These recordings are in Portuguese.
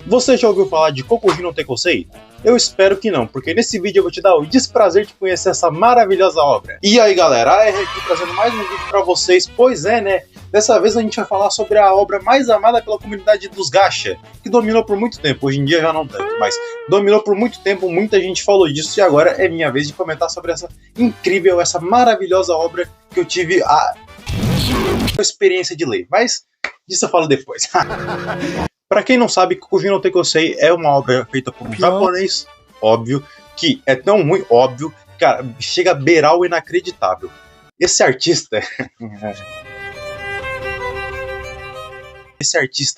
Você já ouviu falar de Kokujin no Tenkosei? Eu espero que não, porque nesse vídeo eu vou te dar o desprazer de conhecer essa maravilhosa obra. E aí galera, a R aqui trazendo mais um vídeo pra vocês, pois é né, dessa vez a gente vai falar sobre a obra mais amada pela comunidade dos gacha, que dominou por muito tempo, hoje em dia já não tanto, mas dominou por muito tempo, muita gente falou disso e agora é minha vez de comentar sobre essa incrível, essa maravilhosa obra que eu tive a experiência de ler, mas disso eu falo depois. Pra quem não sabe, Kokujin no Tenkosei é uma obra feita por um japonês, óbvio, que é tão ruim, óbvio, cara, chega a beirar o inacreditável. Esse artista,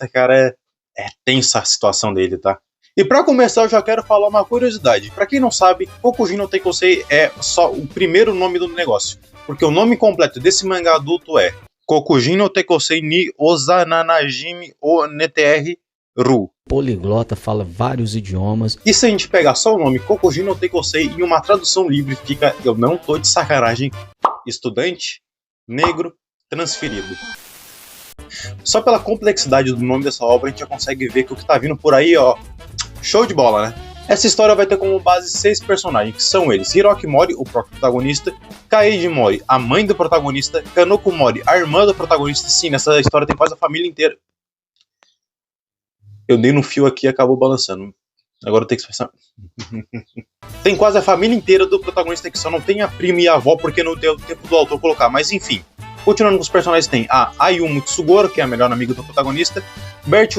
cara, é tensa a situação dele, tá? E pra começar eu já quero falar uma curiosidade. Pra quem não sabe, Kokujin no Tenkosei é só o primeiro nome do negócio, porque o nome completo desse mangá adulto é Kokujin no Tenkosei ni Ozananajimi o Neter Ru. Poliglota, fala vários idiomas. E se a gente pegar só o nome Kokujin no Tenkosei em uma tradução livre, fica, eu não tô de sacanagem, estudante, negro, transferido. Só pela complexidade do nome dessa obra a gente já consegue ver que o que tá vindo por aí, ó, show de bola, né? Essa história vai ter como base 6 personagens, que são eles: Hiroki Mori, o próprio protagonista, Kaede Mori, a mãe do protagonista, Kanoko Mori, a irmã do protagonista. Sim, nessa história tem quase a família inteira. Eu dei no fio aqui e acabou balançando. Agora eu tenho que expressar. Tem quase a família inteira do protagonista aqui, só não tem a prima e a avó porque não deu tempo do autor colocar, mas enfim. Continuando com os personagens, tem a Ayumu Tsugoro, que é a melhor amiga do protagonista, Bert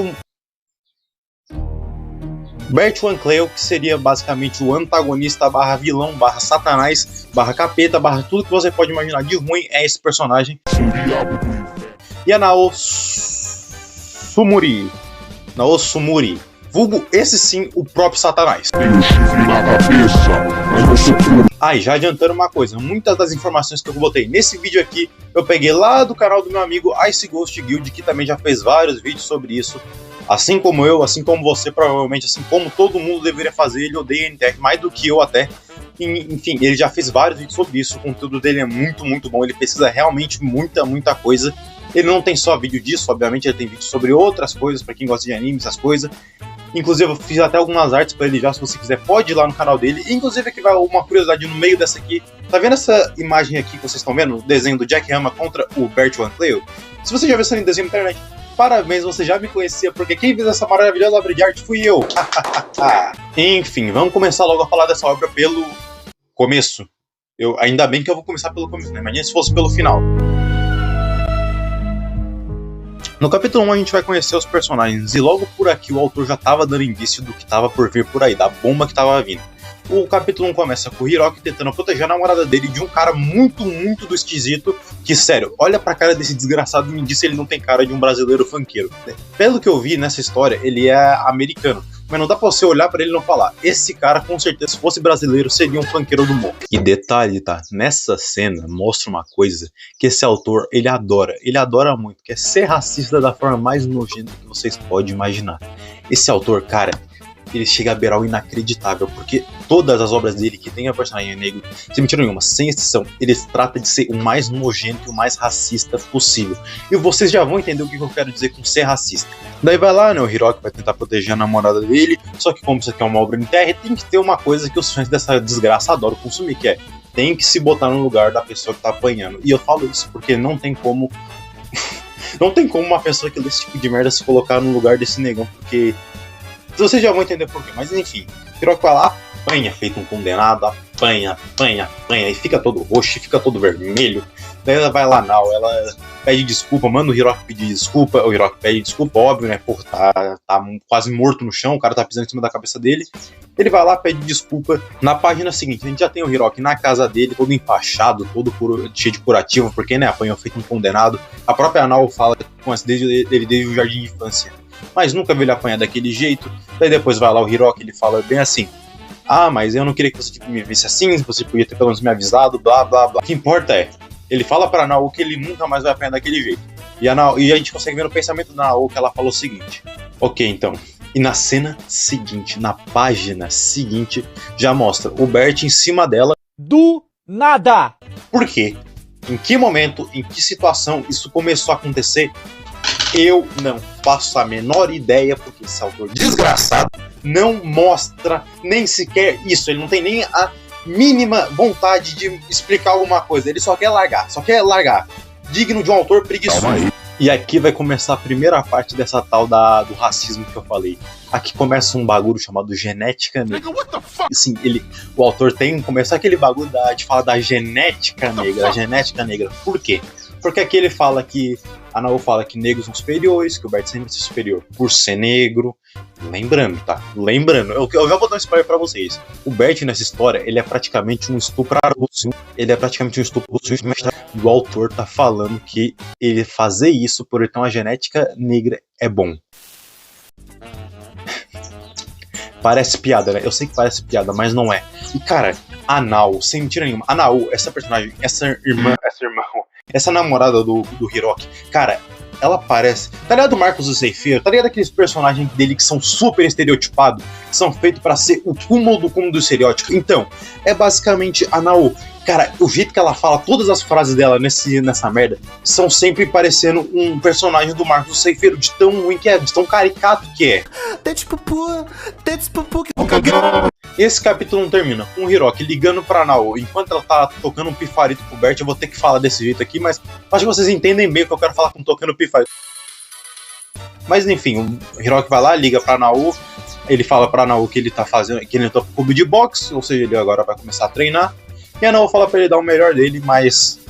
Cleo, que seria basicamente o antagonista barra vilão, barra satanás, barra capeta, barra tudo que você pode imaginar de ruim é esse personagem. E a Naosumuri, vulgo esse sim, o próprio satanás. E já adiantando uma coisa, muitas das informações que eu botei nesse vídeo aqui, eu peguei lá do canal do meu amigo Ice Ghost Guild, que também já fez vários vídeos sobre isso. Assim como eu, assim como você, provavelmente, assim como todo mundo deveria fazer, ele odeia NTR mais do que eu até. Enfim, ele já fez vários vídeos sobre isso, o conteúdo dele é muito bom, ele pesquisa realmente muita coisa. Ele não tem só vídeo disso, obviamente, ele tem vídeo sobre outras coisas, pra quem gosta de anime, essas coisas. Inclusive eu fiz até algumas artes pra ele já, se você quiser pode ir lá no canal dele. Inclusive aqui vai uma curiosidade no meio dessa aqui. Tá vendo essa imagem aqui que vocês estão vendo? O desenho do Jack Hama contra o Bert Cleo? Se você já viu esse desenho na internet, parabéns, você já me conhecia, porque quem fez essa maravilhosa obra de arte fui eu. Enfim, vamos começar logo a falar dessa obra pelo começo. Ainda bem que eu vou começar pelo começo, né? Imagina se fosse pelo final. No capítulo 1 a gente vai conhecer os personagens, e logo por aqui o autor já estava dando indício do que estava por vir por aí, da bomba que estava vindo. O capítulo 1 começa com o Hiroki tentando proteger a namorada dele de um cara muito do esquisito, que sério, olha pra cara desse desgraçado e me diz se ele não tem cara de um brasileiro funkeiro. Pelo que eu vi nessa história, ele é americano, mas não dá pra você olhar pra ele e não falar, esse cara com certeza se fosse brasileiro seria um funkeiro do morro. E detalhe, tá, nessa cena mostra uma coisa que esse autor, ele adora muito, que é ser racista da forma mais nojenta que vocês podem imaginar. Esse autor, cara, ele chega a beirar o inacreditável, porque todas as obras dele que tem a personagem negro, sem mentira nenhuma, sem exceção, ele trata de ser o mais nojento e o mais racista possível. E vocês já vão entender o que eu quero dizer com ser racista. Daí vai lá, né, o Hiroki vai tentar proteger a namorada dele, só que como isso aqui é uma obra em terra, tem que ter uma coisa que os fãs dessa desgraça adoram consumir, que é, tem que se botar no lugar da pessoa que tá apanhando. E eu falo isso porque não tem como... não tem como uma pessoa que lê esse tipo de merda se colocar no lugar desse negão, porque... vocês já vão entender por quê, mas enfim, Hiroki vai lá, apanha, feito um condenado, apanha, e fica todo roxo, fica todo vermelho. Daí ela vai lá, não, ela pede desculpa, manda o Hiroki pedir desculpa, o Hiroki pede desculpa, óbvio, né, porra, tá quase morto no chão, o cara tá pisando em cima da cabeça dele. Ele vai lá, pede desculpa. Na página seguinte, a gente já tem o Hiroki na casa dele, todo empachado, todo cheio de curativo, porque, né, apanhou feito um condenado. A própria Nao fala com essa desde o jardim de infância, mas nunca vi ele apanhar daquele jeito. Daí depois vai lá o Hiroki, ele fala bem assim, mas eu não queria que você me visse assim, você podia ter pelo menos me avisado, blá blá blá. O que importa é, ele fala pra Nao que ele nunca mais vai apanhar daquele jeito. E a gente consegue ver no pensamento da Nao que ela falou o seguinte, ok, então. E na cena seguinte, na página seguinte, já mostra o Bert em cima dela. Do nada! Por quê? Em que momento, em que situação isso começou a acontecer? Eu não faço a menor ideia, porque esse autor desgraçado não mostra nem sequer isso. Ele não tem nem a mínima vontade de explicar alguma coisa. Ele só quer largar. Digno de um autor preguiçoso. E aqui vai começar a primeira parte dessa tal do racismo que eu falei. Aqui começa um bagulho chamado genética negra. Assim, o autor tem que começar aquele bagulho de falar da genética negra. Por quê? Porque aqui ele fala que a Nao fala que negros são superiores, que o Bert sempre é superior por ser negro. Lembrando, tá? Eu já vou dar um spoiler pra vocês. O Bert nessa história, ele é praticamente um estuprador. E o autor tá falando que ele fazer isso por ele ter uma genética negra é bom. Parece piada, né? Eu sei que parece piada, mas não é. E cara, a Nao, sem mentira nenhuma, a Nao, essa personagem, essa namorada do Hiroki, cara, ela parece... Tá ligado o Marcos do Ceifeiro? Tá ligado aqueles personagens dele que são super estereotipados? Que são feitos pra ser o cúmulo do estereótipo? Então, é basicamente a Nao. Cara, o jeito que ela fala, todas as frases dela nessa merda, são sempre parecendo um personagem do Marcos do Ceifeiro, de tão ruim que é, de tão caricato que é. Esse capítulo não termina com o Hiroki ligando pra Nao enquanto ela tá tocando um pifarito pro Bert. Eu vou ter que falar desse jeito aqui, mas acho que vocês entendem bem o que eu quero falar com tocando pifarito. Mas enfim, o Hiroki vai lá, liga pra Nao. Ele fala pra Nao que ele tá fazendo, que ele entrou pro clube de boxe, ou seja, ele agora vai começar a treinar. E a Nao fala pra ele dar o melhor dele, mas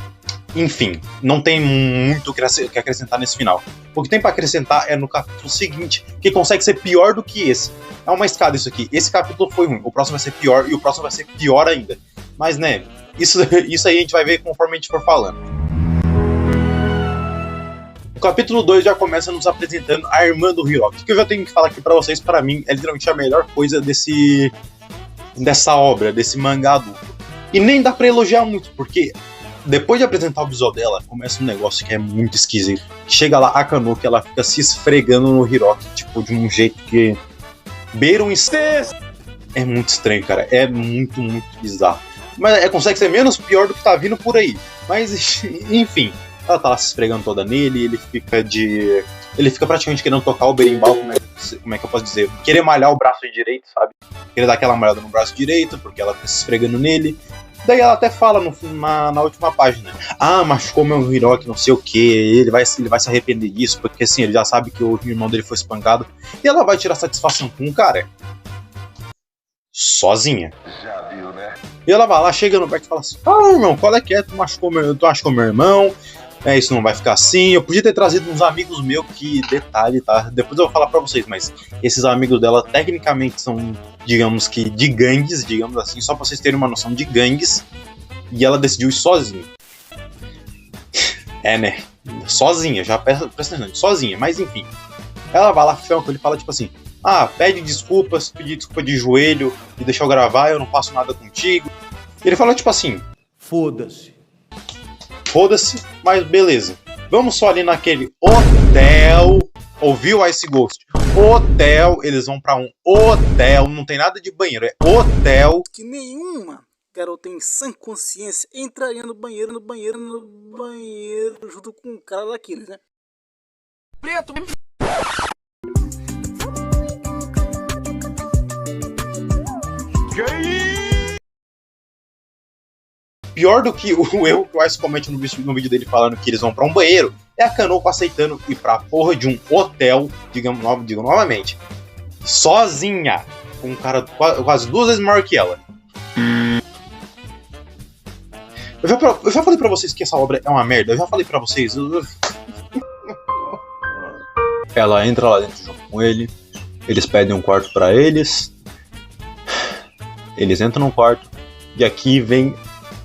enfim, não tem muito o que acrescentar nesse final. O que tem pra acrescentar é no capítulo seguinte, que consegue ser pior do que esse. É uma escada isso aqui. Esse capítulo foi ruim, o próximo vai ser pior e o próximo vai ser pior ainda. Mas né, isso aí a gente vai ver conforme a gente for falando. O capítulo 2 já começa nos apresentando a irmã do Hiroki, que eu já tenho que falar aqui pra vocês, pra mim, é literalmente a melhor coisa dessa obra, desse mangá adulto. E nem dá pra elogiar muito, porque depois de apresentar o visual dela, começa um negócio que é muito esquisito. Chega lá a Kano, que ela fica se esfregando no Hiroki, tipo, de um jeito que beira um estresse. É muito estranho, cara. É muito, muito bizarro. Mas consegue ser menos pior do que tá vindo por aí. Mas, enfim, ela tá lá se esfregando toda nele, ele fica praticamente querendo tocar o berimbau, como é que eu posso dizer? Querer malhar o braço direito, sabe? Querer dar aquela malhada no braço direito, porque ela tá se esfregando nele. Daí ela até fala na última página: ah, machucou meu Hiroki, não sei o que, ele vai se arrepender disso, porque assim, ele já sabe que o irmão dele foi espancado. E ela vai tirar satisfação com o cara sozinha. Já viu, né? E ela vai lá, chega no Bert e fala assim: ah, irmão, qual é que é? Tu machucou meu irmão, isso não vai ficar assim. Eu podia ter trazido uns amigos meus, que detalhe, tá? Depois eu vou falar pra vocês, mas esses amigos dela tecnicamente são, digamos que, de gangues, digamos assim, só pra vocês terem uma noção de gangues. E ela decidiu ir sozinha. É, né? Sozinha, já presta atenção, sozinha, mas enfim. Ela vai lá, ele fala tipo assim: ah, pede desculpas, pedir desculpa de joelho e deixa eu gravar, eu não faço nada contigo. E ele fala tipo assim: foda-se, mas beleza. Vamos só ali naquele hotel. Ouviu Ice Ghost? Hotel, eles vão pra um hotel, não tem nada de banheiro, é hotel. Que nenhuma garota em sã consciência entraria no banheiro, junto com um cara daqueles, né? Preto! Pior do que o erro que o Ice comete no vídeo dele falando que eles vão pra um banheiro, é a Kanoko aceitando ir pra porra de um hotel, digo novamente, sozinha, com um cara quase 2 vezes maior que ela. Eu já falei pra vocês que essa obra é uma merda, eu já falei pra vocês. Ela entra lá dentro junto com ele, eles pedem um quarto pra eles, eles entram no quarto, e aqui vem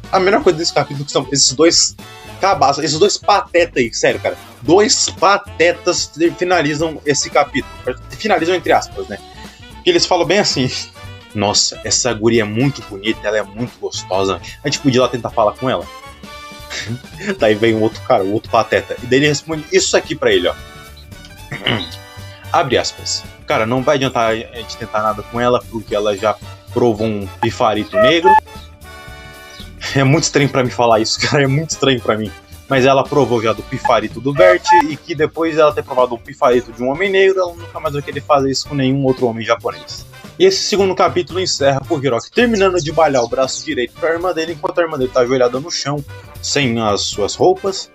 a melhor coisa desse capítulo, que são esses dois cabaços, esses dois patetas aí, sério, cara. 2 patetas finalizam esse capítulo. Finalizam entre aspas, né? Porque eles falam bem assim: nossa, essa guria é muito bonita, ela é muito gostosa. A gente podia ir lá tentar falar com ela. Daí vem o outro cara, o outro pateta. E daí ele responde isso aqui pra ele, ó. Abre aspas. Cara, não vai adiantar a gente tentar nada com ela, porque ela já provou um pifarito negro. É muito estranho pra mim falar isso, cara, é muito estranho pra mim. mas ela provou já do pifarito do Bert, e que depois dela ter provado o pifarito de um homem negro, ela nunca mais vai querer fazer isso com nenhum outro homem japonês. E esse segundo capítulo encerra com o Hiroki terminando de balhar o braço direito para a irmã dele, enquanto a irmã dele tá ajoelhada no chão, sem as suas roupas,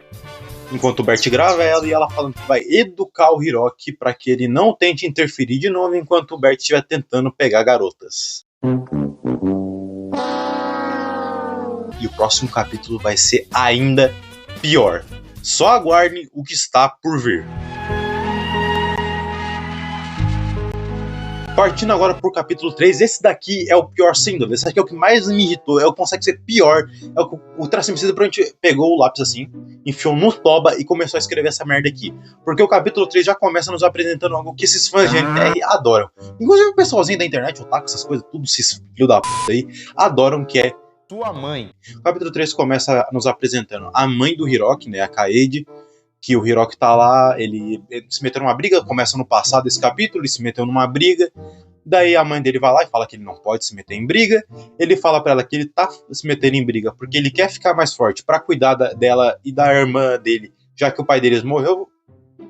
enquanto o Bert grava ela e ela falando que vai educar o Hiroki para que ele não tente interferir de novo enquanto o Bert estiver tentando pegar garotas. E o próximo capítulo vai ser ainda pior. Só aguardem o que está por vir. Partindo agora pro capítulo 3, esse daqui é o pior sem dúvida. Esse aqui é o que mais me irritou, é o que consegue ser pior. É o que o Tracemicida provavelmente pegou o lápis assim, enfiou no toba e começou a escrever essa merda aqui. Porque o capítulo 3 já começa nos apresentando algo que esses fãs de NTR adoram. Inclusive o pessoalzinho da internet, o Taco, essas coisas, tudo esses filhos da puta aí, adoram, que é sua mãe. O capítulo 3 começa nos apresentando a mãe do Hiroki, né, a Kaede, que o Hiroki tá lá, ele se meteu numa briga, começa no passado esse capítulo, ele se meteu numa briga, daí a mãe dele vai lá e fala que ele não pode se meter em briga, ele fala pra ela que ele tá se metendo em briga porque ele quer ficar mais forte pra cuidar dela e da irmã dele, já que o pai deles morreu.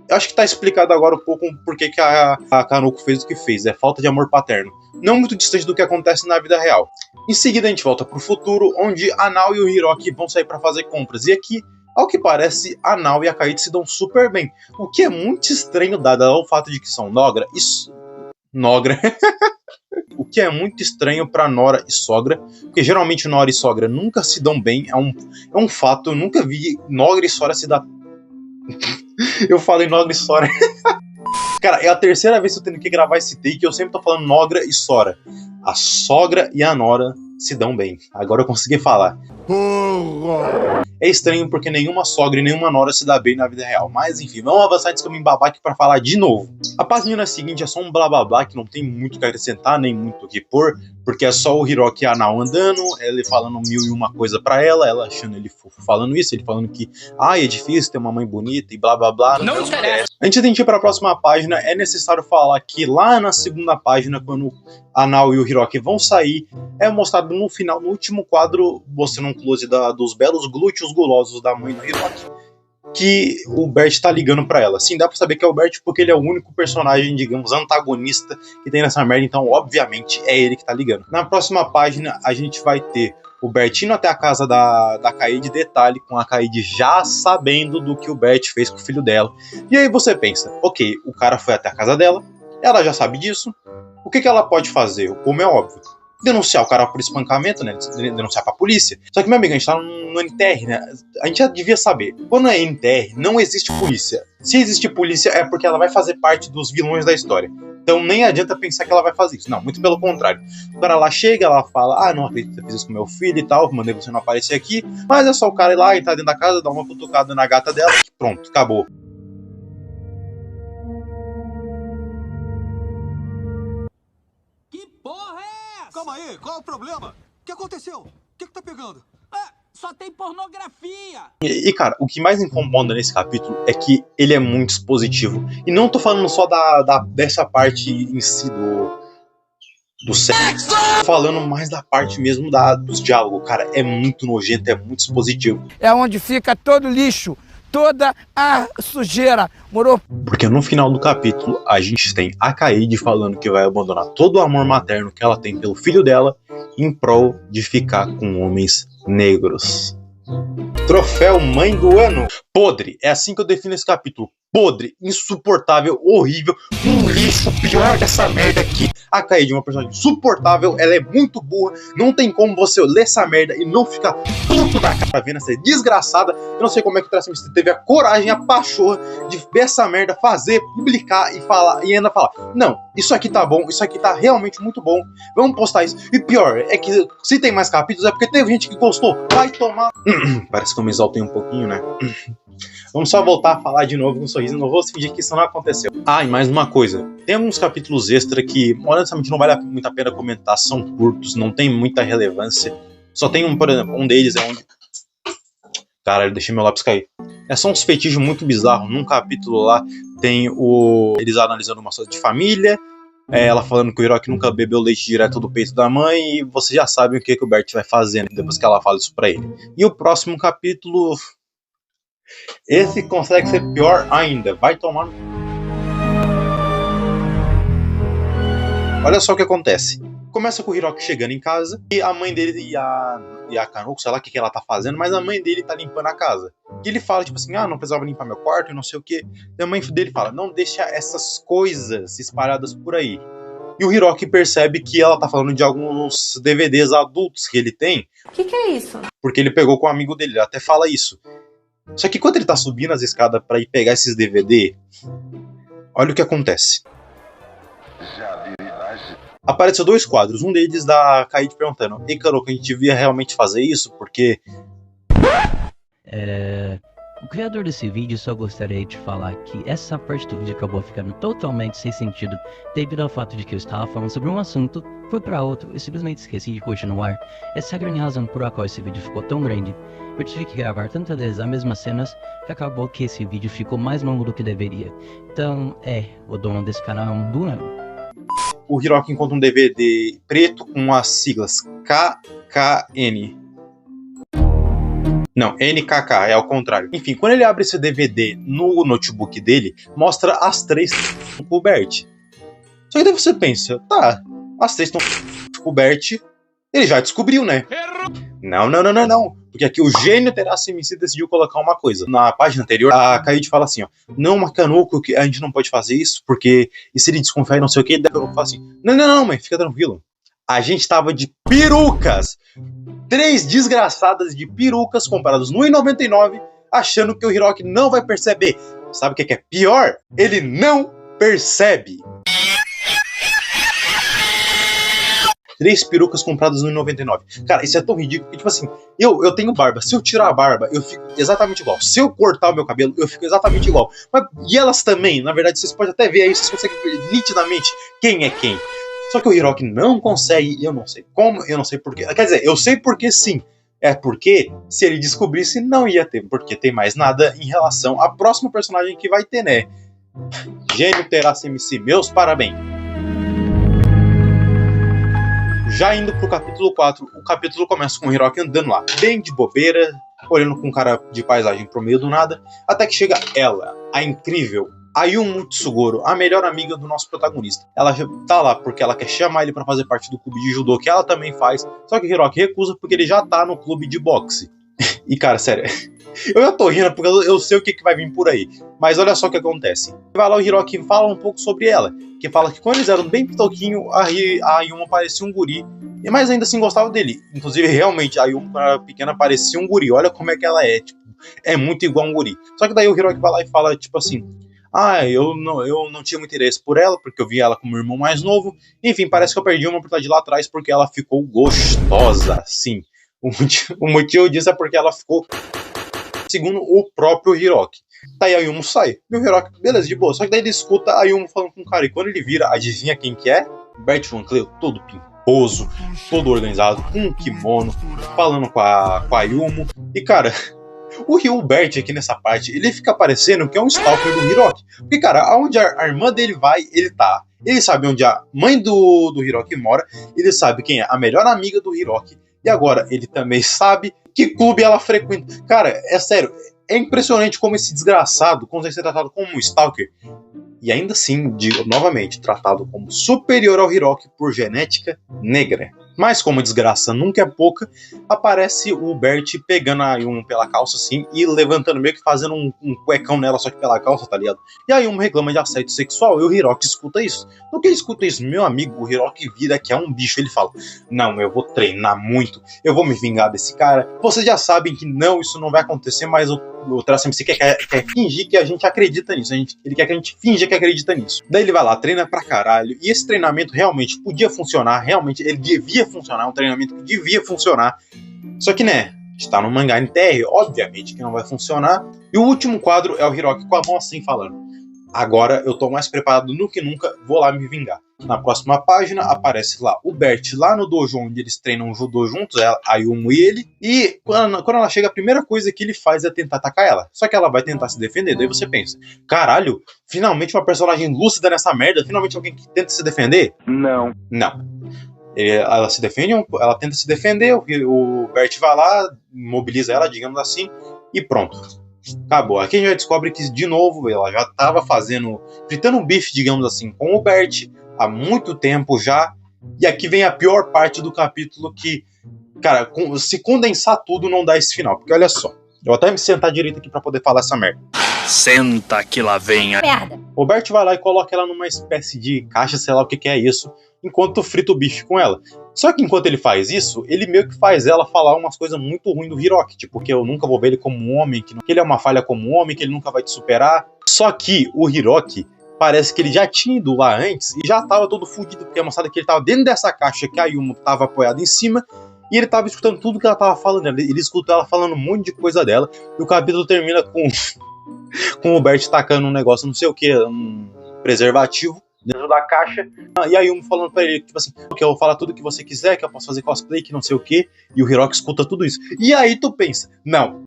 Eu acho que tá explicado agora um pouco por que a Kanoko fez o que fez, é falta de amor paterno, não muito distante do que acontece na vida real. Em seguida a gente volta pro futuro, onde a Nao e o Hiroki vão sair pra fazer compras, e aqui, ao que parece, a Nao e a Kaede se dão super bem, o que é muito estranho dado ao fato de que são Nogra. O que é muito estranho pra Nora e sogra, porque geralmente Nora e sogra nunca se dão bem, é um fato, eu nunca vi Nogra e Sora se dar... Eu falei Nogra e Sora. Cara, é a terceira vez que eu tenho que gravar esse take e eu sempre tô falando Nogra e Sora. A sogra e a Nora se dão bem, agora eu consegui falar. É estranho porque nenhuma sogra e nenhuma nora se dá bem na vida real. Mas enfim, vamos avançar antes que eu me embabar aqui pra falar de novo. A página seguinte é só um blá blá blá que não tem muito o que acrescentar, nem muito o que pôr, porque é só o Hiroki e a Nao andando, ele falando mil e uma coisa pra ela achando ele fofo falando isso, ele falando que é difícil ter uma mãe bonita e blá blá blá. Não interessa. Antes de a gente ir pra próxima página, é necessário falar que lá na segunda página, quando a Nao e o Hiroki vão sair, é mostrado no final, no último quadro, mostrando um close dos belos glúteos gulosos da mãe do Hiroki, que o Bert tá ligando pra ela. Sim, dá pra saber que é o Bert porque ele é o único personagem, digamos, antagonista que tem nessa merda, então obviamente é ele que tá ligando. Na próxima página a gente vai ter o Bert indo até a casa da Kaede, detalhe, com a Kaede já sabendo do que o Bert fez com o filho dela. E aí você pensa, ok, o cara foi até a casa dela, ela já sabe disso, o que ela pode fazer? Como é óbvio, denunciar o cara por espancamento, né? Denunciar pra polícia. Só que, meu amigo, a gente tá no NTR, né? A gente já devia saber. Quando é NTR, não existe polícia. Se existe polícia, é porque ela vai fazer parte dos vilões da história. Então nem adianta pensar que ela vai fazer isso. Não, muito pelo contrário. O cara lá chega, ela fala, não acredito que você fez isso com meu filho e tal, mandei você não aparecer aqui. Mas é só o cara ir lá, entrar dentro da casa, dar uma cutucada na gata dela e pronto, acabou. Calma aí, qual é o problema? O que aconteceu? O que tá pegando? Só tem pornografia! E cara, o que mais incomoda nesse capítulo é que ele é muito expositivo. E não tô falando só dessa parte em si do sexo. Tô falando mais da parte mesmo dos diálogos. Cara, é muito nojento, é muito expositivo. É onde fica todo o lixo, toda a sujeira, morou? Porque no final do capítulo a gente tem a Kaede falando que vai abandonar todo o amor materno que ela tem pelo filho dela em prol de ficar com homens negros. Troféu Mãe do Ano. Podre, é assim que eu defino esse capítulo. Podre, insuportável, horrível, um lixo, pior dessa merda aqui. A Kaede é uma personagem insuportável, ela é muito burra, não tem como você ler essa merda e não ficar puto da cara vendo essa desgraçada. Eu não sei como é que o Tracemicida teve a coragem, a pachorra de ver essa merda, fazer, publicar e falar, e ainda falar, não, isso aqui tá bom, isso aqui tá realmente muito bom, vamos postar isso. E pior, é que se tem mais capítulos é porque teve gente que gostou, vai tomar. Parece que eu me exaltei um pouquinho, né? Vamos só voltar a falar de novo com um sorriso, não vou fingir que isso não aconteceu. E mais uma coisa, tem alguns capítulos extra que, honestamente, não vale muito a pena comentar, são curtos, não tem muita relevância. Só tem por exemplo, um deles é onde... Caralho, deixei meu lápis cair. É só uns fetiches muito bizarros. Num capítulo lá tem eles analisando uma história de família, ela falando que o Hiroki nunca bebeu leite direto do peito da mãe, e você já sabe o que o Bert vai fazendo depois que ela fala isso pra ele. E o próximo capítulo... Esse consegue ser pior ainda. Vai tomar. Olha só o que acontece. Começa com o Hiroki chegando em casa e a mãe dele e a Kanoko, sei lá o que ela tá fazendo, mas a mãe dele tá limpando a casa. E ele fala, tipo assim, não precisava limpar meu quarto e não sei o que. E a mãe dele fala, não deixa essas coisas espalhadas por aí. E o Hiroki percebe que ela tá falando de alguns DVDs adultos que ele tem. O que é isso? Porque ele pegou com um amigo dele, ele até fala isso. Só que quando ele tá subindo as escadas pra ir pegar esses DVD, olha o que acontece. Apareceu 2 quadros, um deles da Kaede perguntando, ei Kanoko, a gente devia realmente fazer isso, porque... O criador desse vídeo só gostaria de falar que essa parte do vídeo acabou ficando totalmente sem sentido devido ao fato de que eu estava falando sobre um assunto, foi para outro e simplesmente esqueci de continuar. Essa é a grande razão por a qual esse vídeo ficou tão grande. Eu tive que gravar tantas vezes as mesmas cenas que acabou que esse vídeo ficou mais longo do que deveria. Então, o dono desse canal é um Bruno. O Hiroki encontra um DVD preto com as siglas KKN. Não, NKK, é ao contrário. Enfim, quando ele abre esse DVD no notebook dele, mostra as 3 cobertas. Só que daí você pensa, tá, as 3 estão cobertas, ele já descobriu, né? Não. Porque aqui o gênio Terassi MC decidiu colocar uma coisa. Na página anterior, a Kaede fala assim, ó, não, Makanoko, que a gente não pode fazer isso, porque e se ele desconfiar e não sei o que, daí eu falo assim, não, mãe, fica tranquilo. A gente tava de perucas. 3 desgraçadas de perucas compradas no R$1,99, achando que o Hiroki não vai perceber. Sabe o que é pior? Ele não percebe. 3 perucas compradas no R$1,99. Cara, isso é tão ridículo que, tipo assim, eu tenho barba. Se eu tirar a barba, eu fico exatamente igual. Se eu cortar o meu cabelo, eu fico exatamente igual. Mas, e elas também, na verdade, vocês podem até ver aí, vocês conseguem ver nitidamente quem é quem. Só que o Hiroki não consegue, eu não sei como, eu não sei porquê. Quer dizer, eu sei porque sim. É porque, se ele descobrisse, não ia ter, porque tem mais nada em relação à próxima personagem que vai ter, né? Gênio Terassi MC, meus parabéns. Já indo pro capítulo 4, o capítulo começa com o Hiroki andando lá, bem de bobeira, olhando com cara de paisagem pro meio do nada, até que chega ela, a incrível Ayumu Tsugoro, a melhor amiga do nosso protagonista. Ela tá lá porque ela quer chamar ele pra fazer parte do clube de judô que ela também faz, só que o Hiroki recusa porque ele já tá no clube de boxe. E cara, sério, eu já tô rindo porque eu sei o que vai vir por aí. Mas olha só o que acontece. Vai lá o Hiroki fala um pouco sobre ela, que fala que quando eles eram bem pitoquinho, a Ayumu parecia um guri, mas ainda assim gostava dele. Inclusive, realmente, a Ayumu quando era pequena parecia um guri. Olha como é que ela é, tipo, é muito igual um guri. Só que daí o Hiroki vai lá e fala, tipo assim, eu não tinha muito interesse por ela, porque eu vi ela como irmão mais novo. Enfim, parece que eu perdi uma oportunidade lá atrás porque ela ficou gostosa, sim. O motivo disso é porque ela ficou, segundo o próprio Hiroki. Daí a Ayumu sai. E o Hiroki, beleza, de boa. Só que daí ele escuta a Ayumu falando com o cara. E quando ele vira, adivinha quem que é? Bert Van Cleo, todo pimposo, todo organizado, com um kimono, falando com a Ayumu. E cara, o Bert aqui nessa parte, ele fica parecendo que é um stalker do Hiroki. Porque, cara, aonde a irmã dele vai, ele tá. Ele sabe onde a mãe do Hiroki mora. Ele sabe quem é a melhor amiga do Hiroki. E agora, ele também sabe que clube ela frequenta. Cara, é sério, é impressionante como esse desgraçado consegue ser tratado como um stalker. E ainda assim, novamente, tratado como superior ao Hiroki por genética negra. Mas como desgraça nunca é pouca, aparece o Bert pegando a Ayumu pela calça assim e levantando meio que fazendo um cuecão nela, só que pela calça, tá ligado? E a Ayumu reclama de assédio sexual e o Hiroki escuta isso. No que ele escuta isso, meu amigo, o Hiroki vira que é um bicho. Ele fala, não, eu vou treinar muito, eu vou me vingar desse cara. Vocês já sabem que não, isso não vai acontecer, mas o Terassi MC quer fingir que a gente acredita nisso. Ele quer que a gente finja que acredita nisso. Daí ele vai lá, treina pra caralho. E esse treinamento realmente podia funcionar. Realmente ele devia funcionar. Um treinamento que devia funcionar. Só que, né, está no mangá NTR. Obviamente que não vai funcionar. E o último quadro é o Hiroki com a mão assim falando, agora eu tô mais preparado do que nunca, vou lá me vingar. Na próxima página aparece lá o Bert lá no dojo onde eles treinam judô juntos, a Ayumu e ele. E quando ela chega, a primeira coisa que ele faz é tentar atacar ela. Só que ela vai tentar se defender. Daí você pensa, caralho, finalmente uma personagem lúcida nessa merda, finalmente alguém que tenta se defender? Não. Ela se defende, ela tenta se defender, o Bert vai lá, mobiliza ela, digamos assim, e pronto. Acabou. Aqui a gente já descobre que, de novo, ela já tava fritando um bife, digamos assim, com o Bert há muito tempo já. E aqui vem a pior parte do capítulo que, cara, se condensar tudo não dá esse final. Porque olha só, eu vou até me sentar direito aqui pra poder falar essa merda. Senta que lá vem a merda. O Bert vai lá e coloca ela numa espécie de caixa, sei lá o que é isso, enquanto frita o bife com ela. Só que enquanto ele faz isso, ele meio que faz ela falar umas coisas muito ruins do Hiroki, tipo, que eu nunca vou ver ele como um homem, que ele é uma falha como um homem, que ele nunca vai te superar. Só que o Hiroki parece que ele já tinha ido lá antes e já tava todo fudido, porque é mostrado que ele tava dentro dessa caixa que a Yumo tava apoiada em cima, e ele tava escutando tudo que ela tava falando. Ele escutou ela falando um monte de coisa dela, e o capítulo termina com o Bert tacando um negócio, não sei o que, um preservativo dentro da caixa, e a Yumo falando pra ele, tipo assim, que eu vou falar tudo que você quiser, que eu posso fazer cosplay, que não sei o que, e o Hiroki escuta tudo isso. E aí tu pensa, não,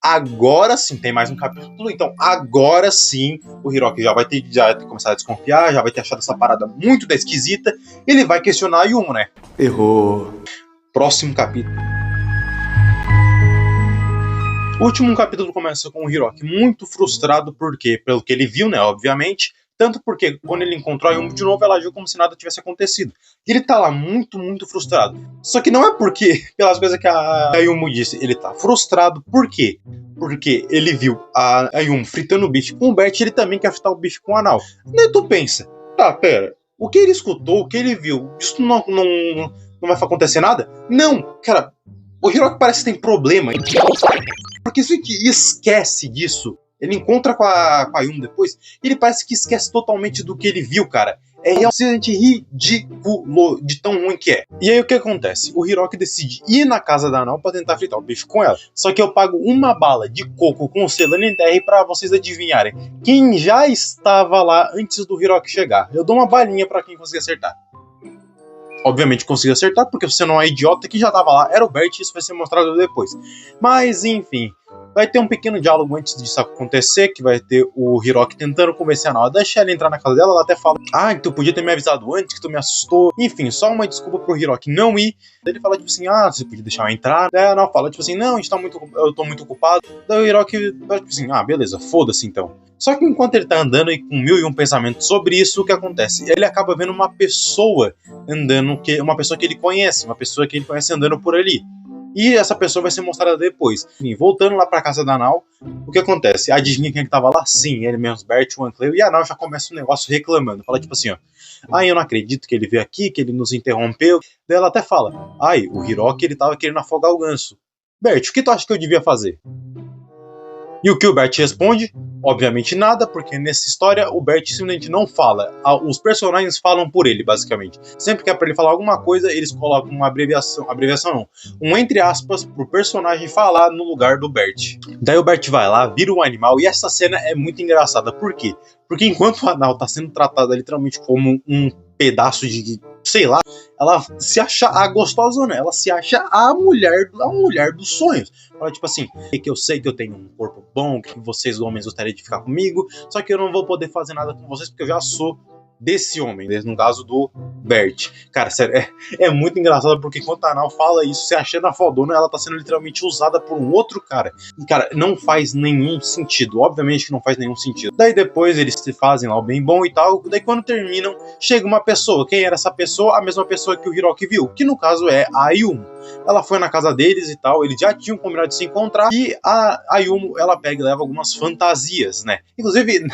agora sim, tem mais um capítulo, então agora sim o Hiroki já vai ter começado a desconfiar, já vai ter achado essa parada muito esquisita, ele vai questionar a Yumo, né? Errou. Próximo capítulo. O último capítulo começa com o Hiroki muito frustrado, porque, pelo que ele viu, né, obviamente, tanto porque quando ele encontrou a Yumo de novo, ela agiu como se nada tivesse acontecido. E ele tá lá muito, muito frustrado. Só que não é porque, pelas coisas que a Yumo disse, ele tá frustrado, por quê? Porque ele viu a Yumo fritando o bife com o Bert, e ele também quer fritar o bife com o Anal. Daí tu pensa, tá, pera, o que ele escutou, o que ele viu, isso não vai acontecer nada? Não, cara, o Hiroki parece que tem problema. Porque se a gente esquece disso, ele encontra com a Yumo depois, e ele parece que esquece totalmente do que ele viu, cara. É realmente ridículo de tão ruim que é. E aí o que acontece? O Hiroki decide ir na casa da Anal pra tentar fritar o bife com ela. Só que eu pago uma bala de coco com selo NTR pra vocês adivinharem quem já estava lá antes do Hiroki chegar. Eu dou uma balinha pra quem conseguir acertar. Obviamente consegui acertar, porque você não é idiota, que já tava lá, era o Bert, isso vai ser mostrado depois. Mas, enfim, vai ter um pequeno diálogo antes disso acontecer, que vai ter o Hiroki tentando convencer a Nala, deixa ela entrar na casa dela, ela até fala, tu podia ter me avisado antes, que tu me assustou. Enfim, só uma desculpa pro Hiroki não ir. Ele fala, tipo assim, você podia deixar eu entrar. Daí a Nala fala, tipo assim, não, eu tô muito ocupado. Daí o Hiroki fala, tipo assim, beleza, foda-se então. Só que enquanto ele tá andando e com 1001 pensamentos sobre isso, o que acontece? Ele acaba vendo uma pessoa andando, uma pessoa que ele conhece andando por ali. E essa pessoa vai ser mostrada depois. Enfim, voltando lá pra casa da Anal, o que acontece? Adivinha quem que tava lá? Sim, ele mesmo, Bert, o Ancleo, e a Anal já começa um negócio reclamando. Fala tipo assim, eu não acredito que ele veio aqui, que ele nos interrompeu. Daí ela até fala, o Hiroki, ele tava querendo afogar o ganso. Bert, o que tu acha que eu devia fazer? E o que o Bert responde? Obviamente nada, porque nessa história o Bert simplesmente não fala. Os personagens falam por ele, basicamente. Sempre que é pra ele falar alguma coisa, eles colocam uma abreviação não, um entre aspas pro personagem falar no lugar do Bert. Daí o Bert vai lá, vira um animal, e essa cena é muito engraçada. Por quê? Porque enquanto o Anal tá sendo tratada literalmente como um pedaço de, sei lá, ela se acha a gostosona, ela se acha a mulher dos sonhos. Ela tipo assim, que eu sei que eu tenho um corpo bom, que vocês homens gostariam de ficar comigo, só que eu não vou poder fazer nada com vocês porque eu já sou desse homem, no caso do Bert. Cara, sério, é muito engraçado, porque enquanto a Anal fala isso, se achando a fodona, ela tá sendo literalmente usada por um outro cara. E, cara, não faz nenhum sentido. Obviamente que não faz nenhum sentido. Daí depois eles se fazem lá o bem bom e tal. Daí quando terminam, chega uma pessoa. Quem era essa pessoa? A mesma pessoa que o Hiroki viu, que no caso é a Yumo. Ela foi na casa deles e tal, eles já tinham combinado de se encontrar, e a Yumo, ela pega e leva algumas fantasias, né? Inclusive,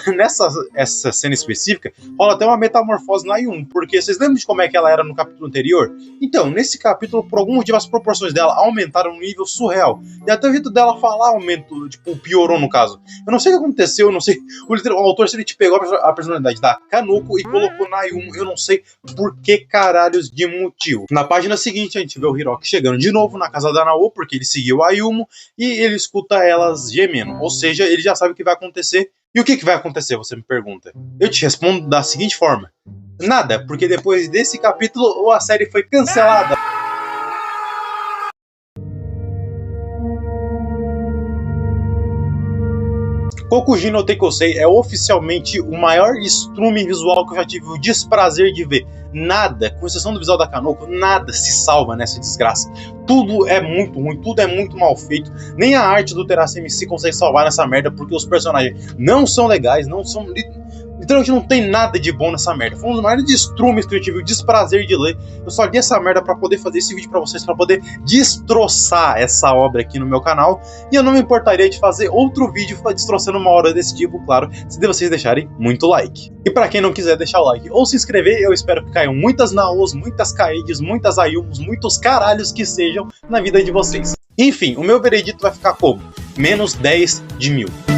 essa cena específica, rola até uma metamorfose na Yumo, porque vocês lembram de como é que ela era no capítulo anterior? Então, nesse capítulo, por algum motivo, as proporções dela aumentaram no nível surreal, e até o jeito dela falar aumentou, piorou no caso. Eu não sei o que aconteceu, eu não sei, o autor, se ele te pegou a personalidade da Kanoko e colocou na Yumo, eu não sei por que caralhos de motivo. Na página seguinte, a gente vê o Hiroki chegando de novo na casa da Nao, porque ele seguiu a Yumo, e ele escuta elas gemendo, ou seja, ele já sabe o que vai acontecer. E o que vai acontecer, você me pergunta? Eu te respondo da seguinte forma: nada, porque depois desse capítulo a série foi cancelada. Kokujin no Tenkosei é oficialmente o maior estrume visual que eu já tive o desprazer de ver. Nada, com exceção do visual da Kanoko, nada se salva nessa desgraça. Tudo é muito ruim, tudo é muito mal feito. Nem a arte do Terassi MC consegue salvar nessa merda, porque os personagens não são legais, não são... Literalmente não tem nada de bom nessa merda. Foi um dos maiores estrumes que eu tive o desprazer de ler. Eu só li essa merda pra poder fazer esse vídeo pra vocês, pra poder destroçar essa obra aqui no meu canal. E eu não me importaria de fazer outro vídeo destroçando uma obra desse tipo, claro, se vocês deixarem muito like. E pra quem não quiser deixar o like ou se inscrever, eu espero que caiam muitas Naos, muitas Kaides, muitas Ayumos, muitos caralhos que sejam na vida de vocês. Enfim, o meu veredito vai ficar como? -10 de 1000.